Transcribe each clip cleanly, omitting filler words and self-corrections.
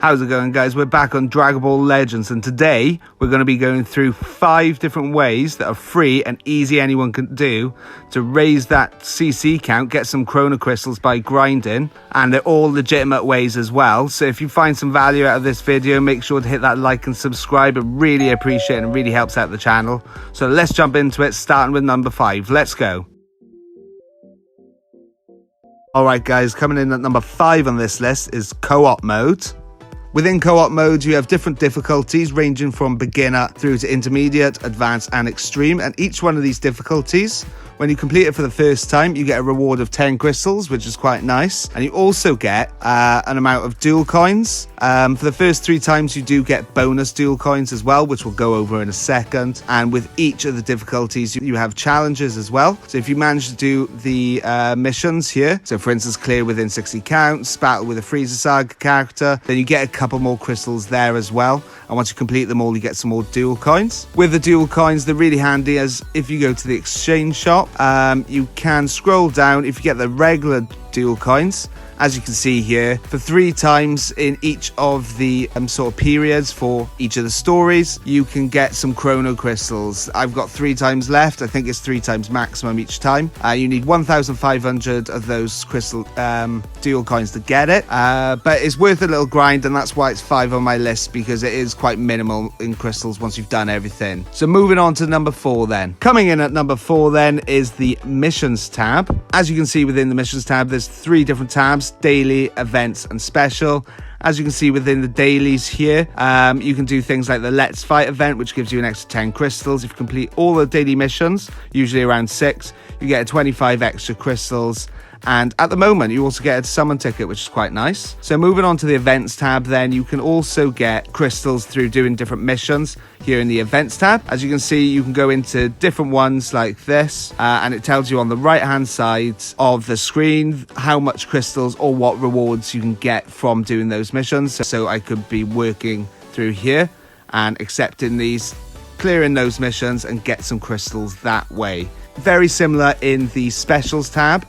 How's it going, guys? We're back on Dragon Ball Legends, and today we're going to be going through 5 different ways that are free and easy anyone can do to raise that CC count, get some Chrono Crystals by grinding, and they're all legitimate ways as well. So if you find some value out of this video, make sure to hit that like and subscribe. I really appreciate it and really helps out the channel. So let's jump into it, starting with number 5. Let's go. Alright guys, coming in at number 5 on this list is Co-op Mode. Within Co-op mode, you have different difficulties ranging from beginner through to intermediate, advanced and extreme, and each one of these difficulties, when you complete it for the first time, you get a reward of 10 crystals, which is quite nice, and you also get an amount of dual coins. For the first 3 times, you do get bonus dual coins as well, which we'll go over in a second, and with each of the difficulties, you have challenges as well. So if you manage to do the missions here, so for instance, clear within 60 counts, battle with a Frieza Saga character, then you get a couple more crystals there as well, and once you complete them all, you get some more dual coins. With the dual coins, they're really handy, as if you go to the exchange shop, you can scroll down. If you get the regular dual coins, as you can see here, for 3 times in each of the sort of periods for each of the stories, you can get some Chrono Crystals. I've got 3 times left. I think it's 3 times maximum each time. You need 1,500 of those crystal dual coins to get it, but it's worth a little grind, and that's why it's 5 on my list, because it is quite minimal in crystals once you've done everything. So moving on to number 4 then. Coming in at number 4 then is the missions tab. As you can see within the missions tab, there's 3 different tabs: daily, events and special. As you can see within the dailies here, you can do things like the Let's Fight event, which gives you an extra 10 crystals. If you complete all the daily missions, usually around 6, you get 25 extra crystals. And at the moment, you also get a summon ticket, which is quite nice. So moving on to the events tab, then you can also get crystals through doing different missions here in the events tab. As you can see, you can go into different ones like this, and it tells you on the right hand side of the screen how much crystals or what rewards you can get from doing those missions. So I could be working through here and accepting these, clearing those missions and get some crystals that way. Very similar in the specials tab,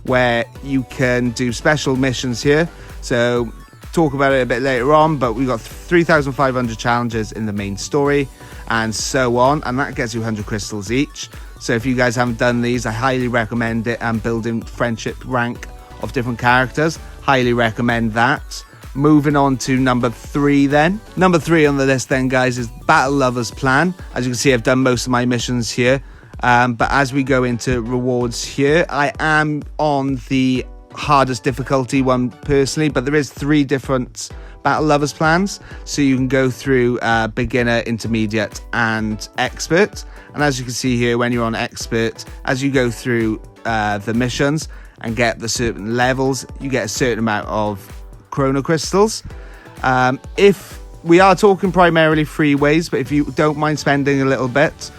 where you can do special missions here. So talk about it a bit later on, but we've got 3,500 challenges in the main story and so on, and that gets you 100 crystals each. So if you guys haven't done these, I highly recommend it, and building friendship rank of different characters, highly recommend that. Moving on to number 3 then. Number 3 on the list then, guys, is Battle Lovers Plan. As you can see, I've done most of my missions here. But as we go into rewards here, I am on the hardest difficulty one personally, but there is 3 different Battle Lovers plans. So you can go through beginner, intermediate and expert. And as you can see here, when you're on expert, as you go through the missions and get the certain levels, you get a certain amount of Chrono Crystals. If we are talking primarily free ways, but if you don't mind spending a little bit,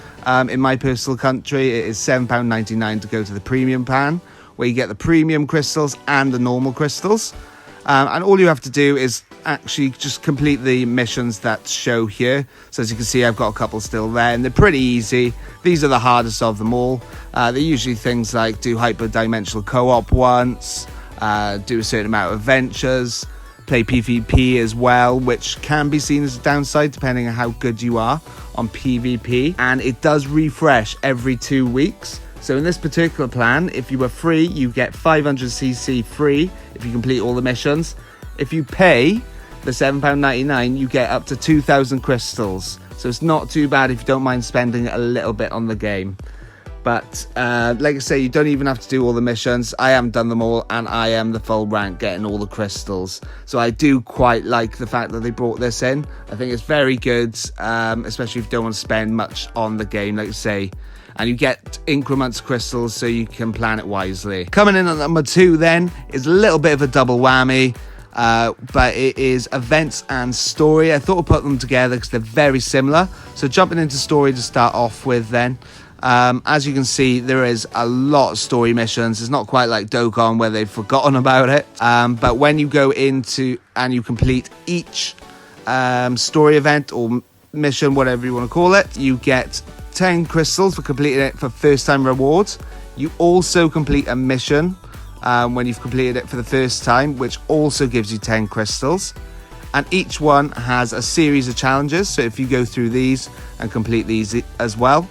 in my personal country, it is £7.99 to go to the premium plan, where you get the premium crystals and the normal crystals. And all you have to do is actually just complete the missions that show here. So as you can see, I've got a couple still there, and they're pretty easy. These are the hardest of them all. They're usually things like do hyper-dimensional co-op once, do a certain amount of adventures, play PvP as well, which can be seen as a downside depending on how good you are on PvP, and it does refresh every 2 weeks. So in this particular plan, if you were free, you get 500cc free if you complete all the missions. If you pay the £7.99, you get up to 2,000 crystals. So it's not too bad if you don't mind spending a little bit on the game. But like I say, you don't even have to do all the missions. I haven't done them all, and I am the full rank getting all the crystals. So I do quite like the fact that they brought this in. I think it's very good, especially if you don't want to spend much on the game, like I say. And you get increments of crystals, so you can plan it wisely. Coming in at number 2 then is a little bit of a double whammy. But it is events and story. I thought I'd put them together because they're very similar. So jumping into story to start off with then. As you can see, there is a lot of story missions. It's not quite like Dokkan where they've forgotten about it. But when you go into and you complete each story event or mission, whatever you want to call it, you get 10 crystals for completing it for first time rewards. You also complete a mission when you've completed it for the first time, which also gives you 10 crystals. And each one has a series of challenges. So if you go through these and complete these as well,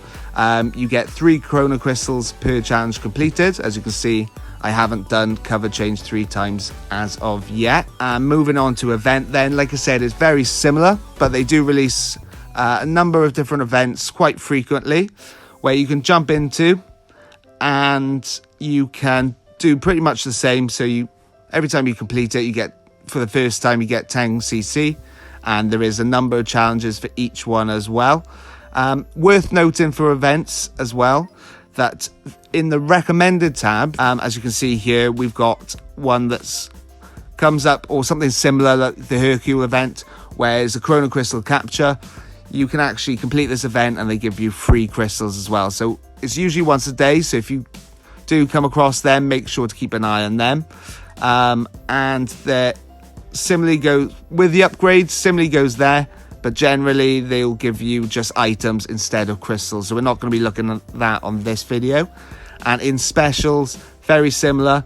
you get 3 Chrono Crystals per challenge completed. As you can see, I haven't done cover change 3 times as of yet. Moving on to event then, like I said, it's very similar, but they do release a number of different events quite frequently where you can jump into and you can do pretty much the same. So every time you complete it, you get, for the first time, you get 10 CC, and there is a number of challenges for each one as well. Worth noting for events as well, that in the recommended tab, as you can see here, we've got one that's comes up, or something similar like the Hercule event, where it's a Chrono Crystal capture. You can actually complete this event and they give you free crystals as well. So it's usually once a day, so if you do come across them, make sure to keep an eye on them. And they similarly go with the upgrades, similarly goes there, but generally they'll give you just items instead of crystals, so we're not going to be looking at that on this video. And in specials, very similar.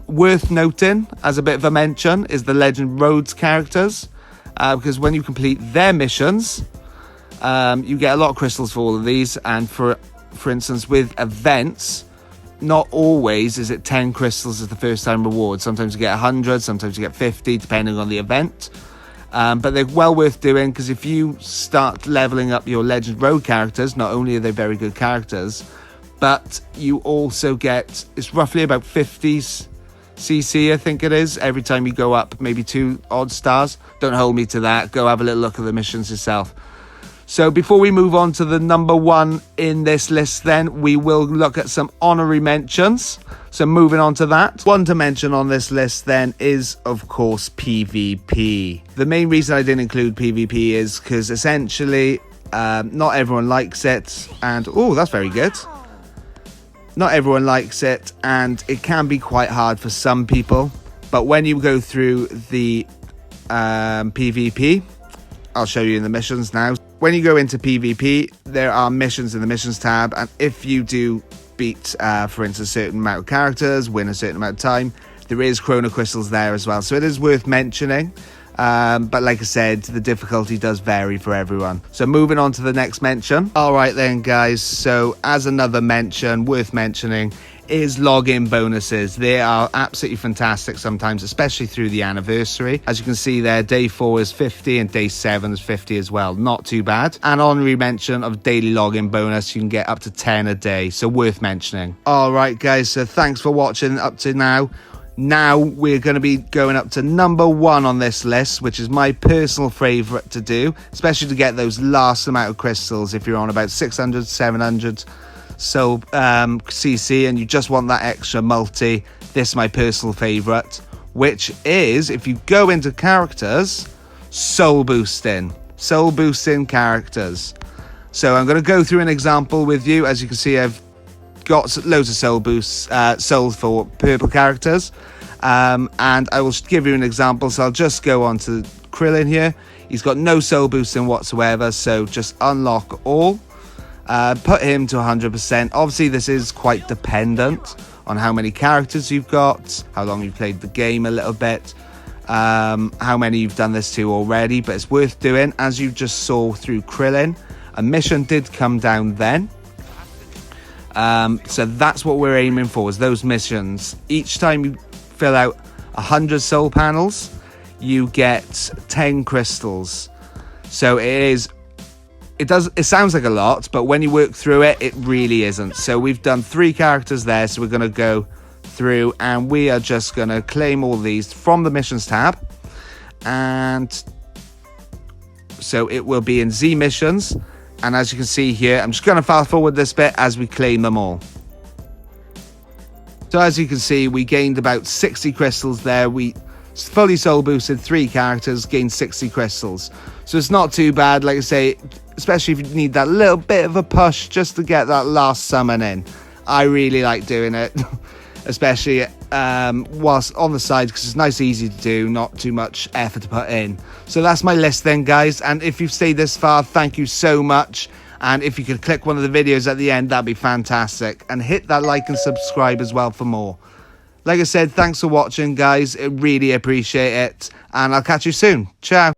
Worth noting as a bit of a mention is the Legend Roads characters, because when you complete their missions, you get a lot of crystals for all of these. And for instance, with events, not always is it 10 crystals as the first time reward. Sometimes you get 100, sometimes you get 50, depending on the event. But they're well worth doing, because if you start leveling up your Legend Road characters, not only are they very good characters, but you also get, it's roughly about 50 CC, I think it is, every time you go up maybe 2 odd stars. Don't hold me to that. Go have a little look at the missions yourself. So before we move on to the number 1 in this list then, we will look at some honorary mentions. So moving on to that, one to mention on this list then is, of course, PvP. The main reason I didn't include PvP is because essentially not everyone likes it, and oh, that's very good. Not everyone likes it, and it can be quite hard for some people. But when you go through the PvP, I'll show you in the missions now. When you go into PvP, there are missions in the missions tab, and if you do beat, for instance, a certain amount of characters, win a certain amount of time, there is Chrono Crystals there as well. So it is worth mentioning. But like I said, the difficulty does vary for everyone. So moving on to the next mention. All right then, guys. So as another mention, worth mentioning, is login bonuses. They are absolutely fantastic sometimes, especially through the anniversary. As you can see there, day 4 is 50 and day 7 is 50 as well. Not too bad. An honorary mention of daily login bonus, you can get up to 10 a day, so worth mentioning. All right, guys, so thanks for watching up to now. Now we're going to be going up to number 1 on this list, which is my personal favorite to do, especially to get those last amount of crystals. If you're on about 600, 700 so CC and you just want that extra multi, this is my personal favorite, which is, if you go into characters, soul boosting characters. So I'm going to go through an example with you. As you can see, I've got loads of soul boosts, souls for purple characters, and I will give you an example. So I'll just go on to Krillin here. He's got no soul boosting whatsoever, so just unlock all. Put him to 100%. Obviously, this is quite dependent on how many characters you've got, how long you've played the game a little bit, how many you've done this to already, but it's worth doing. As you just saw through Krillin, a mission did come down then. So that's what we're aiming for, is those missions. Each time you fill out 100 soul panels, you get 10 crystals. So it sounds like a lot, but when you work through it, it really isn't. So we've done 3 characters there, so we're going to go through and we are just going to claim all these from the missions tab. And so it will be in Z missions. And as you can see here, I'm just going to fast forward this bit as we claim them all. So as you can see, we gained about 60 crystals there. We fully soul boosted 3 characters, gained 60 crystals. So it's not too bad, like I say, especially if you need that little bit of a push just to get that last summon in. I really like doing it, especially whilst on the side, because it's nice and easy to do, not too much effort to put in. So that's my list then, guys, and if you've stayed this far, thank you so much. And if you could click one of the videos at the end, that'd be fantastic, and hit that like and subscribe as well for more. Like I said, thanks for watching, guys. I really appreciate it. And I'll catch you soon. Ciao.